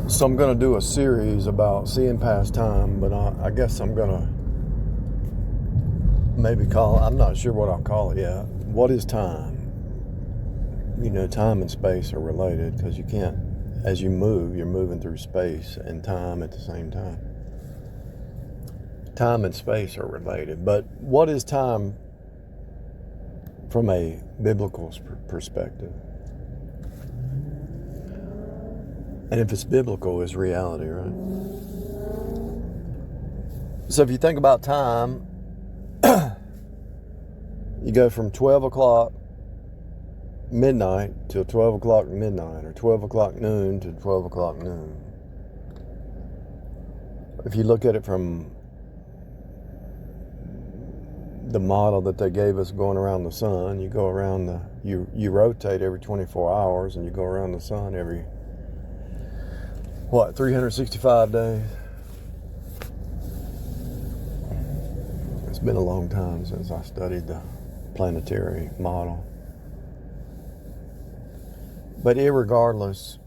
So I'm going to do a series about seeing past time, but I guess I'm going to maybe I'm not sure what I'll call it yet. What is time? You know, time and space are related because you can't, as you move, you're moving through space and time at the same time. Time and space are related, but what is time from a biblical perspective? And if it's biblical, it's reality, right? So if you think about time, you go from 12 o'clock midnight till 12 o'clock midnight, or 12 o'clock noon to 12 o'clock noon. If you look at it from the model that they gave us going around the sun, you go around you rotate every 24 hours and you go around the sun every 365 days? It's been a long time since I studied the planetary model. But irregardless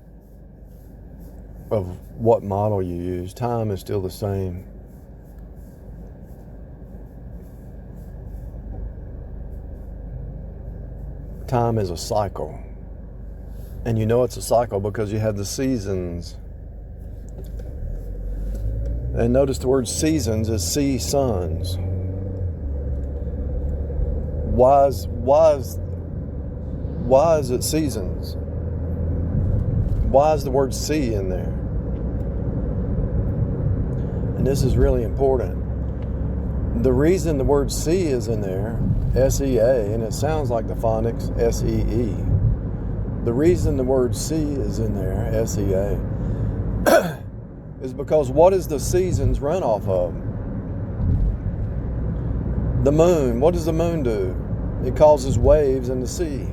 of what model you use, time is still the same. Time is a cycle. And you know it's a cycle because you have the seasons. And notice the word seasons is seasons. Why is it seasons? Why is the word sea in there? And this is really important. The reason the word sea is in there, S-E-A, and it sounds like the phonics, S-E-E. The reason the word sea is in there, S-E-A, is because what does the seasons run off of? The moon. What does the moon do? It causes waves in the sea.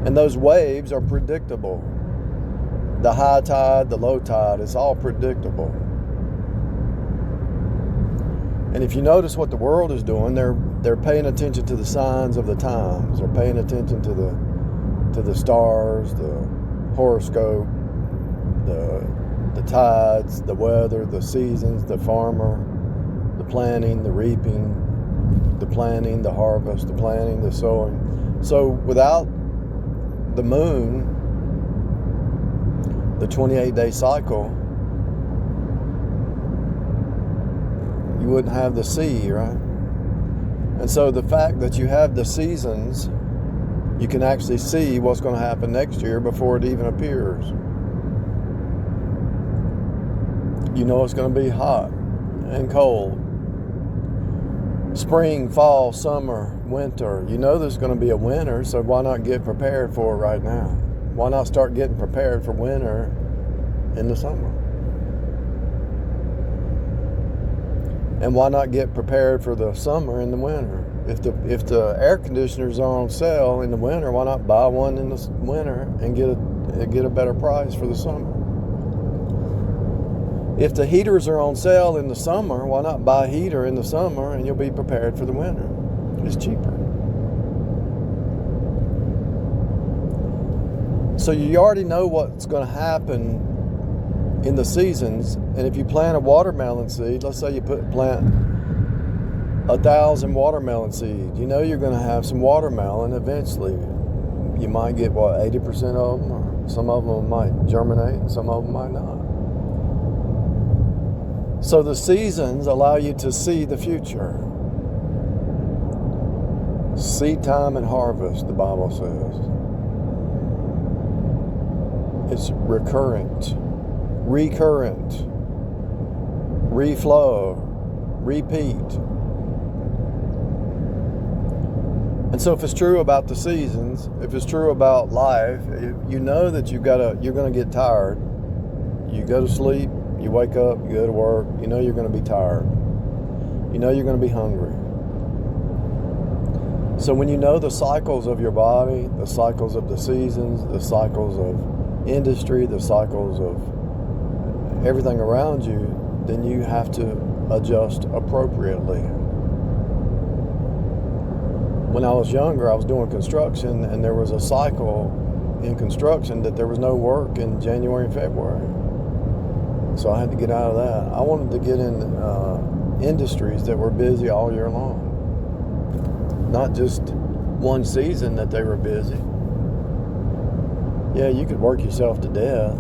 And those waves are predictable. The high tide, the low tide, it's all predictable. And if you notice what the world is doing, they're paying attention to the signs of the times. They're paying attention to the stars, the horoscope, the tides, the weather, the seasons, the farmer, the planting, the reaping, the planting, the harvest, the planting, the sowing. So without the moon, the 28-day cycle, you wouldn't have the sea, right? And so the fact that you have the seasons, you can actually see what's going to happen next year before it even appears. You know it's going to be hot and cold. Spring, fall, summer, winter. You know there's going to be a winter, so why not get prepared for it right now? Why not start getting prepared for winter in the summer? And why not get prepared for the summer in the winter? If the air conditioners are on sale in the winter, why not buy one in the winter and get a better price for the summer? If the heaters are on sale in the summer, why not buy a heater in the summer and you'll be prepared for the winter? It's cheaper. So you already know what's going to happen in the seasons. And if you plant a watermelon seed, let's say you plant 1,000 watermelon seeds, you know you're going to have some watermelon eventually. You might get 80% of them, or some of them might germinate and some of them might not. So the seasons allow you to see the future. Seed time and harvest, the Bible says. It's recurrent, reflow, repeat. And so if it's true about the seasons, if it's true about life, you know that you're going to get tired. You go to sleep, you wake up, you go to work, you know you're going to be tired. You know you're going to be hungry. So when you know the cycles of your body, the cycles of the seasons, the cycles of industry, the cycles of everything around you, then you have to adjust appropriately. When I was younger, I was doing construction and there was a cycle in construction that there was no work in January and February. So I had to get out of that. I wanted to get in industries that were busy all year long. Not just one season that they were busy. Yeah, you could work yourself to death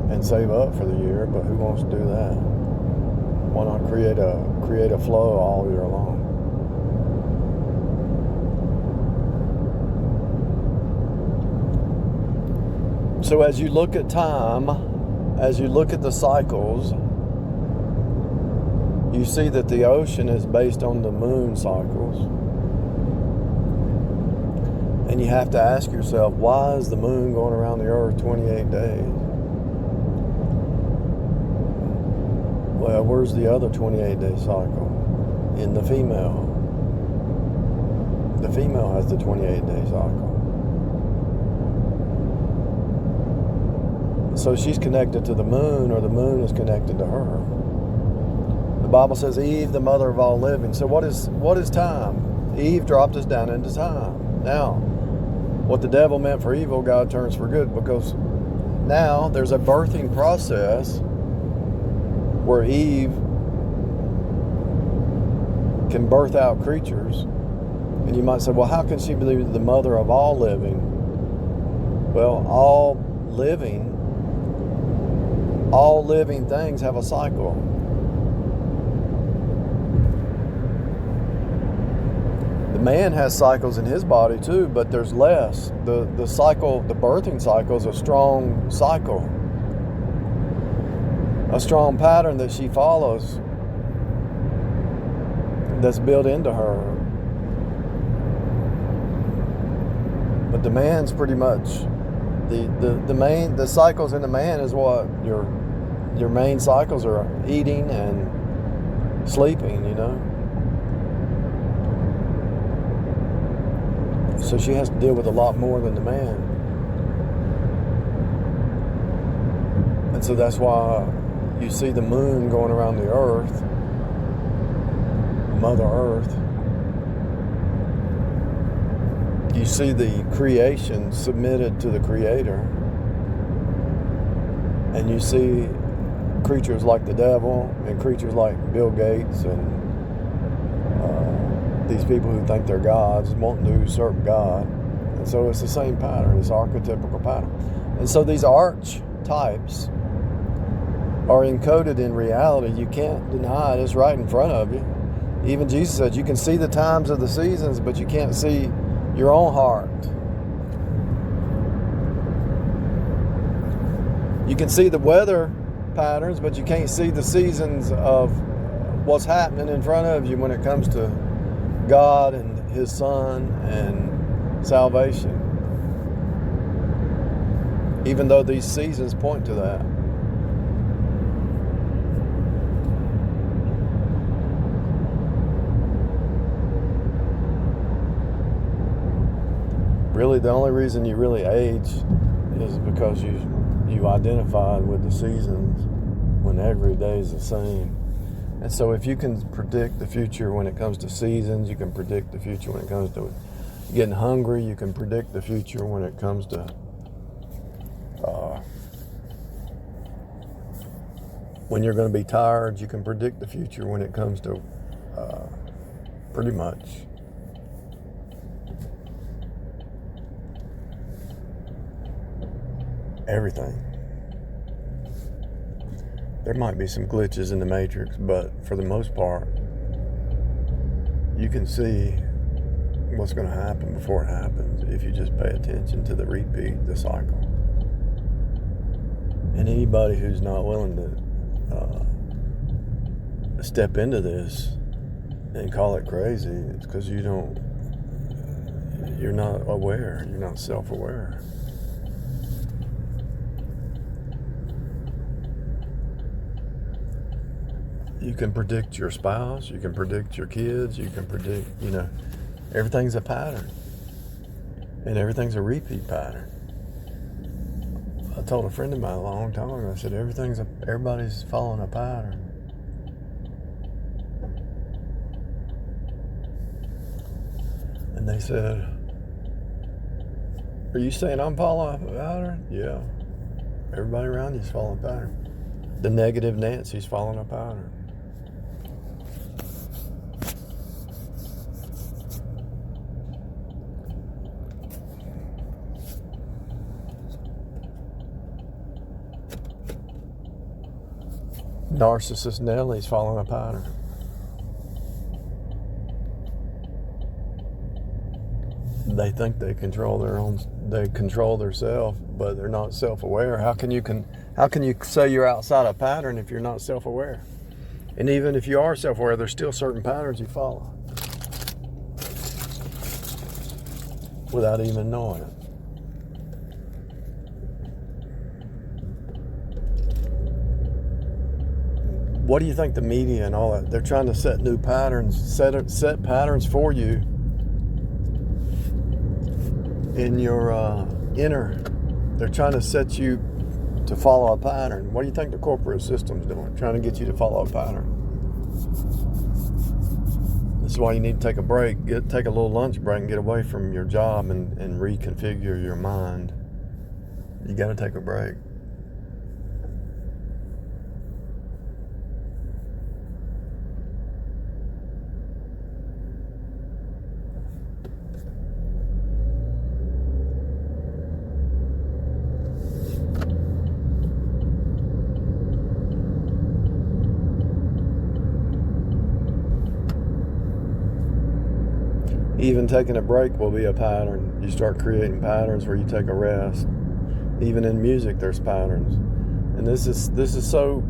and save up for the year, but who wants to do that? Why not create a flow all year long? So as you look at time, as you look at the cycles, you see that the ocean is based on the moon cycles. And you have to ask yourself, why is the moon going around the earth 28 days? Well, where's the other 28-day cycle? In the female. The female has the 28-day cycle. So she's connected to the moon, or the moon is connected to her. The Bible says Eve, the mother of all living. So what is time? Eve dropped us down into time. Now, what the devil meant for evil, God turns for good, because now there's a birthing process where Eve can birth out creatures. And you might say, well, how can she be the mother of all living? Well, all living things have a cycle. The man has cycles in his body too, but there's less. The birthing cycle is a strong cycle. A strong pattern that she follows that's built into her. But the man's pretty much the cycles in the man is what your main cycles are: eating and sleeping, So she has to deal with a lot more than the man. And so that's why you see the moon going around the earth, Mother Earth. You see the creation submitted to the Creator. And you see creatures like the devil and creatures like Bill Gates and these people who think they're gods, wanting to usurp God. And so it's the same pattern, it's archetypical pattern. And so these archetypes are encoded in reality. You can't deny it, it's right in front of you. Even Jesus said you can see the times of the seasons, but you can't see your own heart. You can see the weather patterns, but you can't see the seasons of what's happening in front of you when it comes to God and His Son and salvation. Even though these seasons point to that. Really, the only reason you really age is because you identified with the seasons when every day is the same. And so if you can predict the future when it comes to seasons, you can predict the future when it comes to getting hungry, you can predict the future when it comes to when you're going to be tired, you can predict the future when it comes to pretty much everything. There might be some glitches in the matrix, but for the most part, you can see what's going to happen before it happens if you just pay attention to the repeat, the cycle. And anybody who's not willing to step into this and call it crazy, it's because you're not aware, you're not self-aware. You can predict your spouse, you can predict your kids, you can predict, everything's a pattern. And everything's a repeat pattern. I told a friend of mine a long time ago, I said, everybody's following a pattern. And they said, Are you saying I'm following a pattern? Yeah. Everybody around you is following a pattern. The negative Nancy's following a pattern. Narcissist Nellie's following a pattern. They think they control their self, but they're not self-aware. How can you say you're outside a pattern if you're not self-aware? And even if you are self-aware, there's still certain patterns you follow without even knowing it. What do you think the media and all that, they're trying to set new patterns, set patterns for you in your inner. They're trying to set you to follow a pattern. What do you think the corporate system's doing? Trying to get you to follow a pattern. This is why you need to take a break, take a little lunch break and get away from your job and reconfigure your mind. You got to take a break. Even taking a break will be a pattern. You start creating patterns where you take a rest. Even in music, there's patterns, and this is so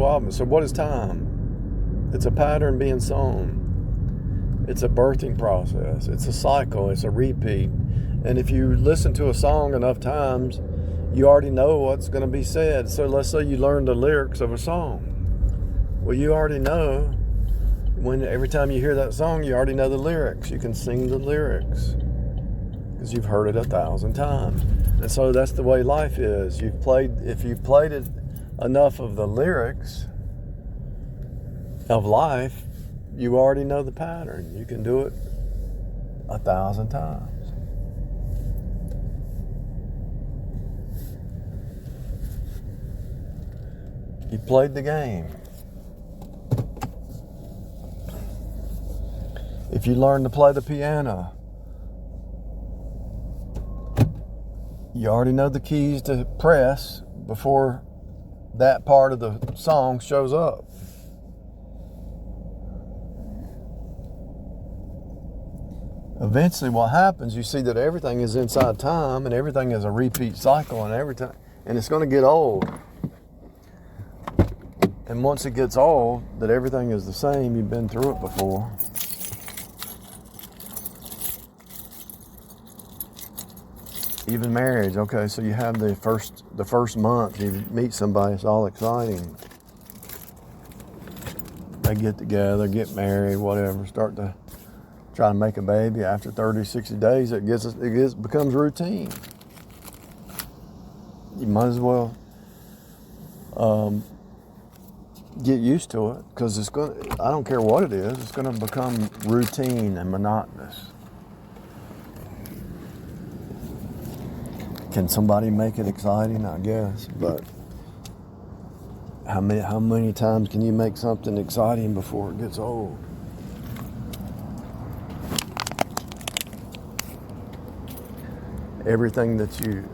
obvious. So what is time? It's a pattern being sown. It's a birthing process. It's a cycle. It's a repeat. And if you listen to a song enough times, you already know what's going to be said. So let's say you learn the lyrics of a song. Well, you already know. Every time you hear that song, you already know the lyrics. You can sing the lyrics because you've heard it 1,000 times. And so that's the way life is. If you've played it enough of the lyrics of life, you already know the pattern. You can do it 1,000 times. You played the game. If you learn to play the piano, you already know the keys to press before that part of the song shows up. Eventually what happens, you see that everything is inside time and everything is a repeat cycle and it's going to get old. And once it gets old, that everything is the same, you've been through it before. Even marriage, okay, so you have the first month, you meet somebody, it's all exciting. They get together, get married, whatever, start to try to make a baby. After 30, 60 days, it becomes routine. You might as well get used to it, because I don't care what it is, it's going to become routine and monotonous. Can somebody make it exciting? I guess, but how many times can you make something exciting before it gets old? Everything that you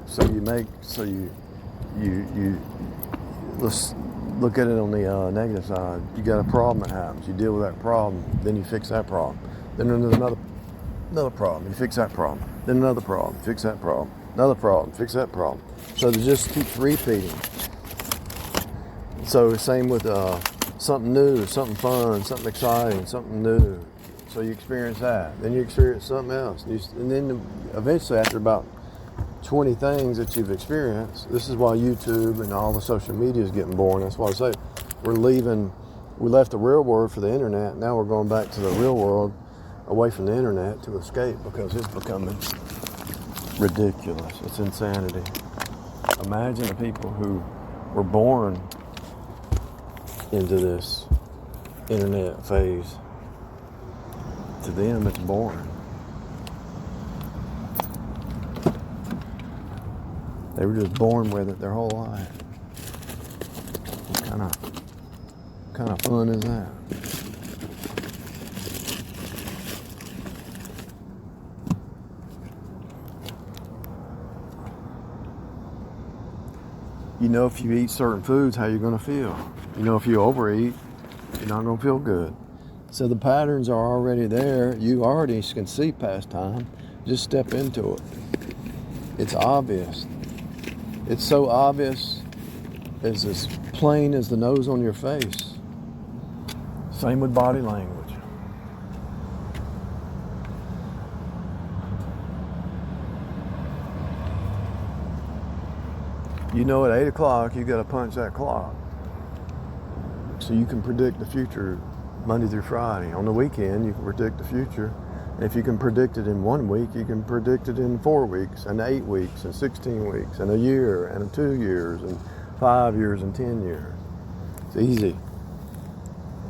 let's look at it on the negative side. You got a problem that happens. You deal with that problem, then you fix that problem. Then there's another problem. You fix that problem. Then another problem. Fix that problem. Another problem, fix that problem. So it just keeps repeating. So same with something new, something fun, something exciting, something new. So you experience that. Then you experience something else. And then eventually, after about 20 things that you've experienced, this is why YouTube and all the social media is getting boring. That's why I say we left the real world for the internet. Now we're going back to the real world away from the internet to escape, because it's becoming ridiculous. It's insanity. Imagine the people who were born into this internet phase. To them, it's boring. They were just born with it their whole life. What kind of fun is that? You know, if you eat certain foods, how you're going to feel. You know, if you overeat, you're not going to feel good. So the patterns are already there. You already can see past time. Just step into it. It's obvious. It's so obvious, it's as plain as the nose on your face. Same with body language. You know, at 8 o'clock, you got to punch that clock. So you can predict the future Monday through Friday. On the weekend, you can predict the future. And if you can predict it in 1 week, you can predict it in 4 weeks, and 8 weeks, and 16 weeks, and a year, and 2 years, and 5 years, and 10 years. It's easy.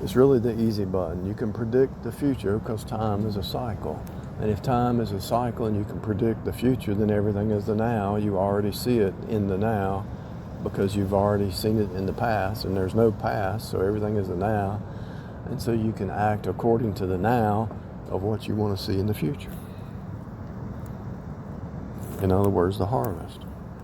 It's really the easy button. You can predict the future because time is a cycle. And if time is a cycle and you can predict the future, then everything is the now. You already see it in the now because you've already seen it in the past, and there's no past, so everything is the now. And so you can act according to the now of what you want to see in the future. In other words, the harvest.